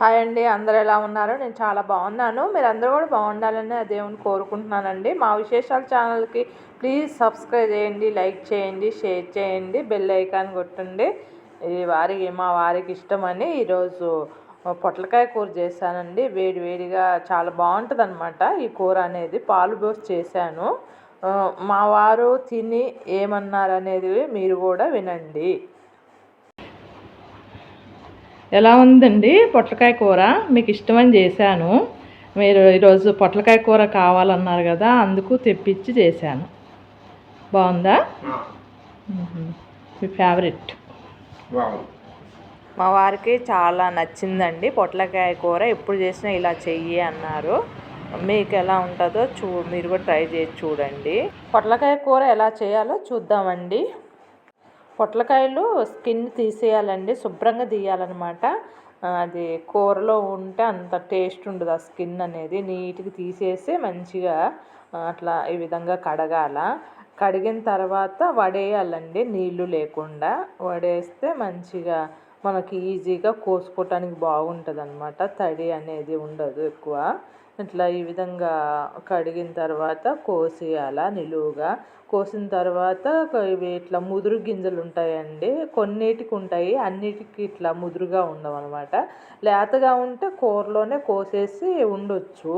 Hi అండి, అందరూ ఎలా ఉన్నారు? నేను చాలా బాగున్నాను. మీరందరూ కూడా బాగుండాలని ఆ దేవుని కోరుకుంటున్నానండి. మా విశేషాల ఛానల్కి ప్లీజ్ సబ్స్క్రైబ్ చేయండి, లైక్ చేయండి, షేర్ చేయండి, బెల్ ఐకాన్ కొట్టండి. మా వారికి ఇష్టమని ఈరోజు పొట్లకాయ కూర చేశానండి. వేడివేడిగా చాలా బాగుంటుంది అనమాట. ఈ కూర అనేది పాలు పోసి చేశాను. మా వారు తిని ఏమన్నారనేది మీరు కూడా వినండి. ఎలా ఉందండి పొట్లకాయ కూర? మీకు ఇష్టమని చేశాను. మీరు ఈరోజు పొట్లకాయ కూర కావాలన్నారు కదా, అందుకు తెప్పించి చేశాను. బాగుందా? మీ ఫేవరెట్. మా వారికి చాలా నచ్చిందండి పొట్లకాయ కూర. ఎప్పుడు చేసినా ఇలా చెయ్యి అన్నారు. మీకు ఎలా ఉంటుందో మీరు కూడా ట్రై చేసి చూడండి. పొట్లకాయ కూర ఎలా చేయాలో చూద్దామండి. పొట్లకాయలు స్కిన్ తీసేయాలండి, శుభ్రంగా తీయాలన్నమాట. అది కూరలో ఉంటే అంత టేస్ట్ ఉండదు. ఆ స్కిన్ అనేది నీట్గా తీసేసి మంచిగా అట్లా ఈ విధంగా కడగాల. కడిగిన తర్వాత వడేయాలండి, నీళ్ళు లేకుండా వడేస్తే మంచిగా మనకి ఈజీగా కోసుకోవటానికి బాగుంటుంది అన్నమాట. తడి అనేది ఉండదు ఎక్కువ. ఇట్లా ఈ విధంగా కడిగిన తర్వాత కోసేయాల నిలువుగా. కోసిన తర్వాత ఇవి ఇట్లా ముదురు గింజలు ఉంటాయండి. కొన్నిటికి ఉంటాయి, అన్నిటికి ఇట్లా ముదురుగా ఉండవు అనమాట. లేతగా ఉంటే కూరలోనే కోసేసి ఉండొచ్చు.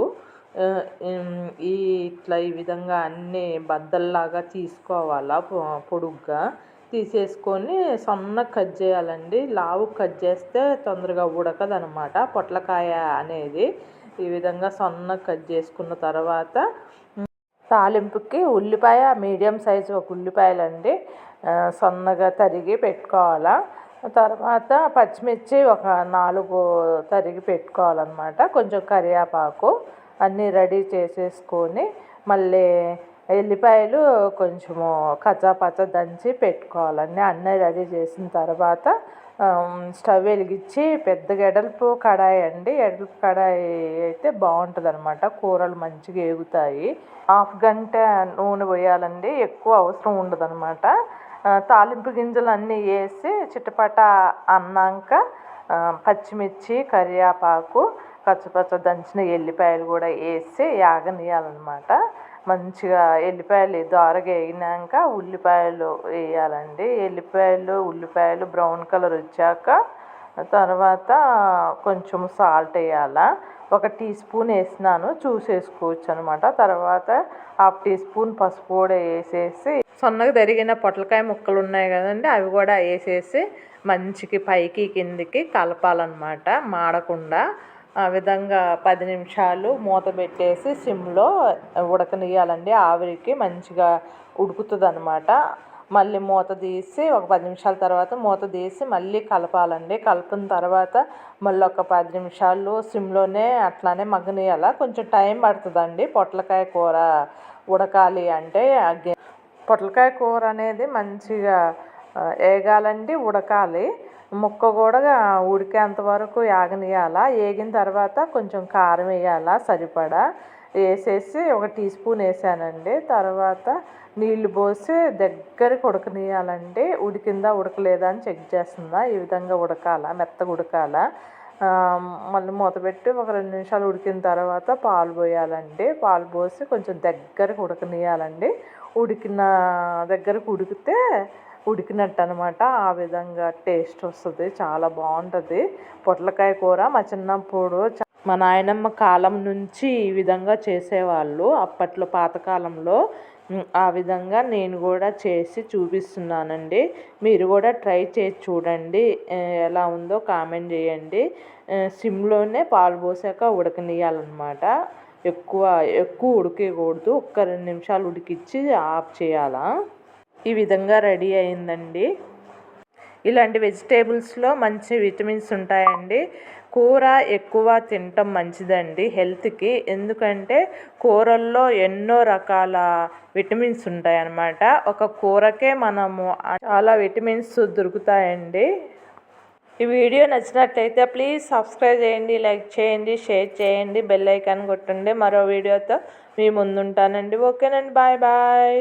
ఇట్లా ఈ విధంగా అన్నీ బద్దల్లాగా తీసుకోవాలా, పొడుగ్గా తీసేసుకొని సన్నగా కట్ చేయాలండి. లావు కట్ చేస్తే తొందరగా ఉడకదనమాట పొట్లకాయ అనేది. ఈ విధంగా సన్నగా కట్ చేసుకున్న తర్వాత తాలింపుకి ఉల్లిపాయ మీడియం సైజు ఒక ఉల్లిపాయలండి సన్నగా తరిగి పెట్టుకోవాలా. తర్వాత పచ్చిమిర్చి ఒక 4 తరిగి పెట్టుకోవాలన్నమాట. కొంచెం కరివేపాకు అన్నీ రెడీ చేసేసుకొని మళ్ళీ ఎల్లిపాయలు కొంచెము కచ్చాపచ్చా దంచి పెట్టుకోవాలండి. అన్నీ రెడీ చేసిన తర్వాత స్టవ్ వెలిగించి పెద్ద ఎడల్పు కడాయి అండి, ఎడల్పు కడాయి అయితే బాగుంటుంది అనమాట. కూరలు మంచిగా ఏగుతాయి. హాఫ్ గంట నూనె పోయాలండి, ఎక్కువ అవసరం ఉండదు అనమాట. తాలింపు గింజలు అన్నీ వేసి చిటపట అన్నాక పచ్చిమిర్చి కరివేపాకు పచ్చపచ్చ దంచిన ఎల్లిపాయలు కూడా వేసి యాగనియాలన్నమాట. మంచిగా ఎల్లిపాయలు దోరగా వేగినాక ఉల్లిపాయలు వేయాలండి. ఉల్లిపాయలు బ్రౌన్ కలర్ వచ్చాక తర్వాత కొంచెం సాల్ట్ వేయాల. 1 టీ స్పూన్ వేసినాను, చూసేసుకోవచ్చు అనమాట. తర్వాత 1/2 టీ స్పూన్ పసుపు కూడా వేసేసి సన్నగా తరిగిన పొట్లకాయ ముక్కలు ఉన్నాయి కదండి, అవి కూడా వేసేసి మంచికి పైకి కిందికి కలపాలన్నమాట, మాడకుండా. ఆ విధంగా 10 నిమిషాలు మూత పెట్టేసి సిమ్లో ఉడకనియాలండి. ఆవిరికి మంచిగా ఉడుకుతుంది అనమాట. మళ్ళీ మూత తీసి ఒక 10 నిమిషాల తర్వాత మూత తీసి మళ్ళీ కలపాలండి. కలిపిన తర్వాత మళ్ళీ ఒక 10 నిమిషాలు సిమ్లోనే అట్లానే మగ్గనియాల. కొంచెం టైం పడుతుందండి పొట్లకాయ కూర ఉడకాలి అంటే. పొట్లకాయ కూర అనేది మంచిగా వేగాలండి, ఉడకాలి. ముక్క కూడా ఉడికేంత వరకు యాగనియాల. వేగిన తర్వాత కొంచెం కారం వేయాల సరిపడా. వేసేసి 1 టీ స్పూన్ వేసానండి. తర్వాత నీళ్లు పోసి దగ్గరికి ఉడకనియాలండి. ఉడికిందా ఉడకలేదా అని చెక్ చేస్తుందా. ఈ విధంగా ఉడకాల, మెత్తగా ఉడకాల. మళ్ళీ మూత పెట్టి ఒక 2 నిమిషాలు ఉడికిన తర్వాత పాలు పోయాలండి. పాలు పోసి కొంచెం దగ్గరికి ఉడకనియాలండి. దగ్గరకు ఉడికితే ఉడికినట్టు అనమాట. ఆ విధంగా టేస్ట్ వస్తుంది, చాలా బాగుంటుంది పొట్లకాయ కూర. మా చిన్నప్పుడు మా నాయనమ్మ కాలం నుంచి ఈ విధంగా చేసేవాళ్ళు అప్పట్లో, పాతకాలంలో. ఆ విధంగా నేను కూడా చేసి చూపిస్తున్నానండి. మీరు కూడా ట్రై చేసి చూడండి, ఎలా ఉందో కామెంట్ చేయండి. సిమ్లోనే పాలు పోసాక ఉడకనియాలన్నమాట. ఎక్కువ ఉడికకూడదు. 1-2 నిమిషాలు ఉడికించి ఆఫ్ చేయాలా. ఈ విధంగా రెడీ అయిందండి. ఇలాంటి వెజిటేబుల్స్లో మంచి విటమిన్స్ ఉంటాయండి. కూర ఎక్కువ తినటం మంచిదండి హెల్త్కి. ఎందుకంటే కూరల్లో ఎన్నో రకాల విటమిన్స్ ఉంటాయన్నమాట. ఒక కూరకే మనము చాలా విటమిన్స్ దొరుకుతాయండి. ఈ వీడియో నచ్చినట్లయితే ప్లీజ్ సబ్స్క్రైబ్ చేయండి, లైక్ చేయండి, షేర్ చేయండి, బెల్ ఐకాన్ కొట్టండి. మరో వీడియోతో మీ ముందుంటానండి. ఓకేనండి, బాయ్ బాయ్.